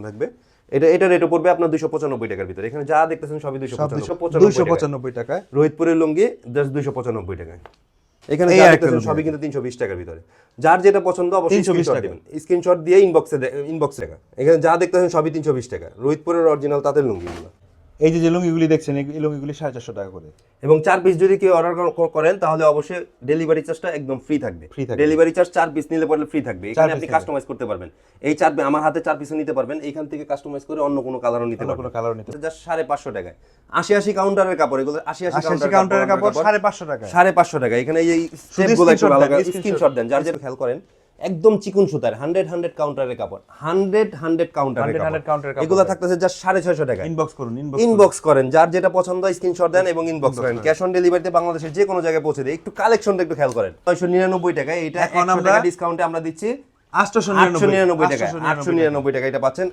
থাকবে। এটা রেটও পড়বে আপনার 295 টাকার ভিতরে। এখানে যা দেখতেছেন সবই 295 টাকায়। রোহিতপুরের লুঙ্গি জাস্ট 295 টাকায়। এখানে যা দেখতেছেন সবই কিন্তু 320 টাকার ভিতরে। যার যেটা পছন্দ অবশ্যই স্ক্রিনশট দিবেন। স্ক্রিনশট দিয়ে ইনবক্সে টাকা। এখানে যা দেখতেছেন সবই 320 টাকা। রোহিতপুরের অরিজিনাল তাঁতের লুঙ্গিগুলো। এই যে লুঙ্গিগুলি দেখছেন এই লুঙ্গিগুলি 450 টাকা করে। এবং 4 পিস যদি কেউ অর্ডার করেন তাহলে অবশ্যই ডেলিভারি চার্জটা একদম ফ্রি থাকবে। ডেলিভারি চার্জ 4 পিস নিলে পরে ফ্রি থাকবে। এখানে আপনি কাস্টমাইজ করতে পারবেন। এই 4 আমার হাতে 4 পিসও নিতে পারবেন। এইখান থেকে কাস্টমাইজ করে অন্য কোনো কালারও নিতে পারবেন। জাস্ট 550 টাকায় 80 কাউন্টারের কাপড়। এগুলো 80 কাউন্টারের কাপড় 550 টাকা। 550 টাকা। এখানে এই স্টেপগুলো একটু ভালো করে স্ক্রিনশট দেন। যার যেটা খেয়াল করেন একদম চিকন সুতার 100 কাউন্টারের কাপড়। 100 কাউন্টারের কাপড়। এগুলো থাকতেছে জাস্ট 650 টাকা। ইনবক্স করেন। যার যেটা পছন্দ স্ক্রিনশট দেন এবং ইনবক্স করেন। ক্যাশ অন ডেলিভারিতে বাংলাদেশের যে কোনো জায়গায় পৌঁছে দেয়। একটু কালেকশনটা একটু খেয়াল করেন। 999 টাকা। এটা এখন আমরা ডিসকাউন্টে আমরা দিচ্ছি 899 টাকা। 899 টাকা এটা পাচ্ছেন।